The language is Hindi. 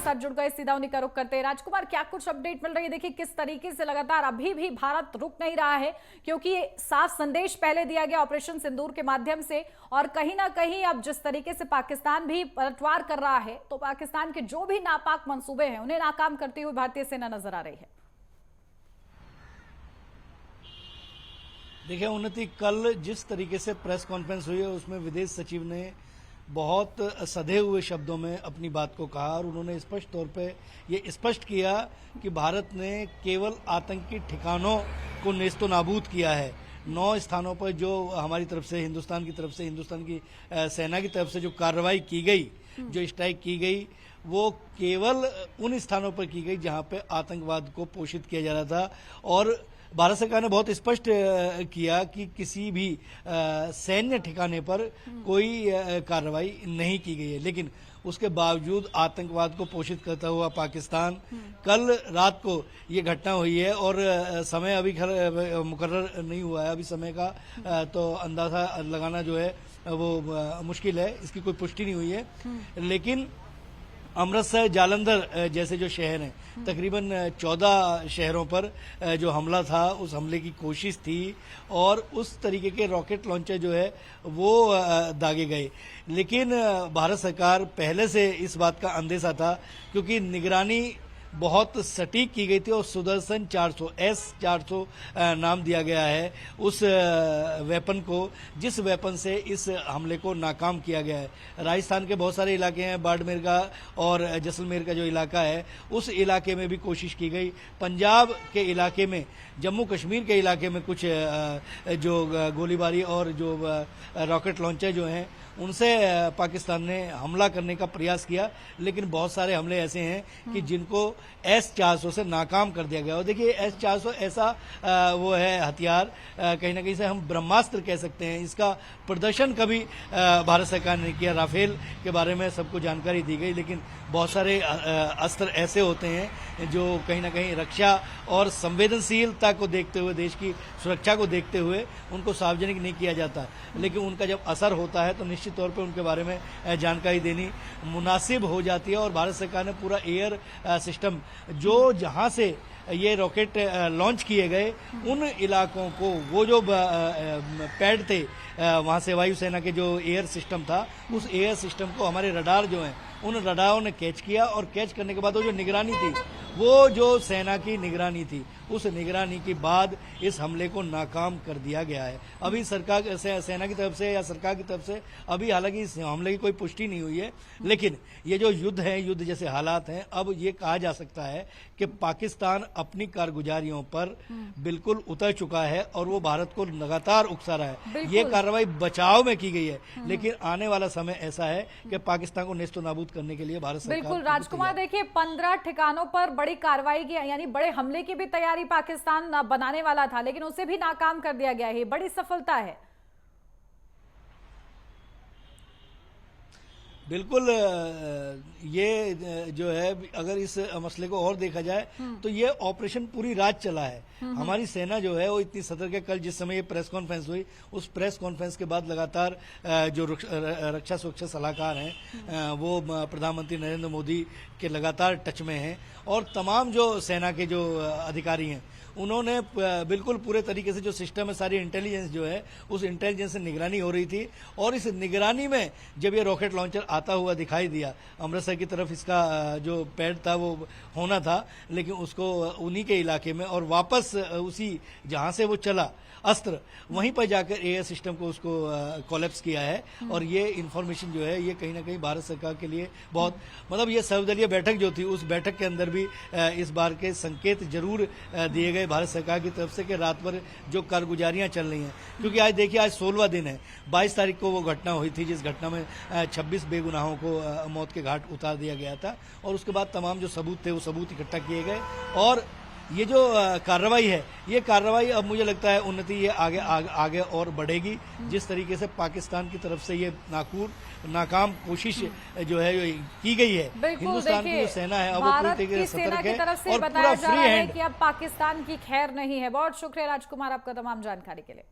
साथ जुड़ गए, सीधा उन्हीं का रुख करते हैं। राजकुमार, क्या कुछ अपडेट मिल रही है? देखिए किस तरीके से लगातार अभी भी भारत रुक नहीं रहा है, क्योंकि साफ संदेश पहले दिया गया ऑपरेशन सिंदूर के माध्यम से, और कहीं ना कहीं अब जिस तरीके से पाकिस्तान भी पलटवार कर रहा है, तो पाकिस्तान के जो भी नापाक मंसूबे हैं उन्हें नाकाम करती हुई भारतीय सेना नजर आ रही है। देखिए उन्नति, कल जिस तरीके से प्रेस कॉन्फ्रेंस हुई है उसमें विदेश सचिव ने बहुत सधे हुए शब्दों में अपनी बात को कहा और उन्होंने स्पष्ट तौर पे ये स्पष्ट किया कि भारत ने केवल आतंकी ठिकानों को नेस्तो नाबूद किया है। 9 स्थानों पर जो हमारी तरफ से, हिंदुस्तान की तरफ से, हिंदुस्तान की सेना की तरफ से जो कार्रवाई की गई, जो स्ट्राइक की गई, वो केवल उन स्थानों पर की गई जहां पे आतंकवाद को पोषित किया जा रहा था। और भारत सरकार ने बहुत स्पष्ट किया कि किसी भी सैन्य ठिकाने पर कोई कार्रवाई नहीं की गई है, लेकिन उसके बावजूद आतंकवाद को पोषित करता हुआ पाकिस्तान, कल रात को ये घटना हुई है और समय अभी मुकर्रर नहीं हुआ है, अभी समय का तो अंदाजा लगाना जो है वो मुश्किल है, इसकी कोई पुष्टि नहीं हुई है। लेकिन अमृतसर, जालंधर जैसे जो शहर हैं, तकरीबन 14 शहरों पर जो हमला था, उस हमले की कोशिश थी और उस तरीके के रॉकेट लॉन्चर जो है वो दागे गए। लेकिन भारत सरकार पहले से इस बात का अंदेशा था, क्योंकि निगरानी बहुत सटीक की गई थी और सुदर्शन 400 S-400 नाम दिया गया है उस वेपन को, जिस वेपन से इस हमले को नाकाम किया गया है। राजस्थान के बहुत सारे इलाके हैं, बाड़मेर का और जैसलमेर का जो इलाका है, उस इलाके में भी कोशिश की गई। पंजाब के इलाके में, जम्मू कश्मीर के इलाके में कुछ जो गोलीबारी और जो रॉकेट लॉन्चर जो हैं उनसे पाकिस्तान ने हमला करने का प्रयास किया, लेकिन बहुत सारे हमले ऐसे हैं कि जिनको S-400 से नाकाम कर दिया गया। और देखिए S-400 ऐसा वो है हथियार, कहीं ना कहीं से हम ब्रह्मास्त्र कह सकते हैं। इसका प्रदर्शन कभी भारत सरकार ने किया। राफेल के बारे में सबको जानकारी दी गई, लेकिन बहुत सारे अस्त्र ऐसे होते हैं जो कहीं ना कहीं रक्षा और संवेदनशीलता को देखते हुए, देश की सुरक्षा को देखते हुए उनको सार्वजनिक नहीं किया जाता, लेकिन उनका जब असर होता है तो निश्चित तौर पे उनके बारे में जानकारी देनी मुनासिब हो जाती है। और भारत सरकार ने पूरा एयर सिस्टम, जो जहां से ये रॉकेट लॉन्च किए गए, उन इलाकों को, वो जो पैड थे वहां से वायुसेना के जो एयर सिस्टम था, उस एयर सिस्टम को हमारे रडार जो हैं उन रडारों ने कैच किया और कैच करने के बाद वो जो निगरानी थी, वो जो सेना की निगरानी थी, उस निगरानी के बाद इस हमले को नाकाम कर दिया गया है। अभी सरकार, सेना की तरफ से या सरकार की तरफ से अभी हालांकि इस हमले की कोई पुष्टि नहीं हुई है, लेकिन ये जो युद्ध है, युद्ध जैसे हालात हैं, अब ये कहा जा सकता है कि पाकिस्तान अपनी कारगुजारियों पर बिल्कुल उतर चुका है और वो भारत को लगातार उकसा रहा है। ये कार्रवाई बचाव में की गई है, लेकिन आने वाला समय ऐसा है कि पाकिस्तान को नेस्तो नाबूद करने के लिए भारत सरकार बिल्कुल। राजकुमार, देखिए 15 ठिकानों पर बड़ी कार्रवाई की, यानी बड़े हमले की भी तैयारी पाकिस्तान बनाने वाला था, लेकिन उसे भी नाकाम कर दिया गया है। बड़ी सफलता है। बिल्कुल। ये जो है, अगर इस मसले को और देखा जाए तो ये ऑपरेशन पूरी रात चला है। हमारी सेना जो है वो इतनी सतर्क है। कल जिस समय ये प्रेस कॉन्फ्रेंस हुई, उस प्रेस कॉन्फ्रेंस के बाद लगातार जो रक्षा सुरक्षा सलाहकार हैं वो प्रधानमंत्री नरेंद्र मोदी के लगातार टच में हैं, और तमाम जो सेना के जो अधिकारी हैं उन्होंने बिल्कुल पूरे तरीके से जो सिस्टम है, सारी इंटेलिजेंस जो है, उस इंटेलिजेंस से निगरानी हो रही थी। और इस निगरानी में जब ये रॉकेट लॉन्चर आता हुआ दिखाई दिया, अमृतसर की तरफ इसका जो पैड था वो होना था, लेकिन उसको उन्हीं के इलाके में और वापस उसी जहां से वो चला अस्त्र, वहीं पर जाकर एयर सिस्टम को उसको कोलैप्स किया है। और ये इंफॉर्मेशन जो है, ये कहीं ना कहीं भारत सरकार के लिए बहुत, मतलब ये सर्वदलीय बैठक जो थी, उस बैठक के अंदर भी इस बार के संकेत जरूर दिए गए भारत सरकार की तरफ से कि रात भर जो कारगुजारियां चल रही हैं, क्योंकि आज देखिए आज 16वां दिन है। 22 तारीख को वो घटना हुई थी, जिस घटना में 26 बेगुनाहों को मौत के घाट उतार दिया गया था, और उसके बाद तमाम जो सबूत थे वो सबूत इकट्ठा किए गए। और ये जो कार्रवाई है, ये कार्रवाई अब मुझे लगता है उन्नति ये आगे और बढ़ेगी। जिस तरीके से पाकिस्तान की तरफ से ये नाकाम कोशिश जो है की गई है, हिंदुस्तान की जो सेना है अब वो पूरी तरीके से सतर्क है और पूरा फ्री हैंड। कि अब पाकिस्तान की खैर नहीं है। बहुत शुक्रिया राजकुमार आपका तमाम जानकारी के लिए।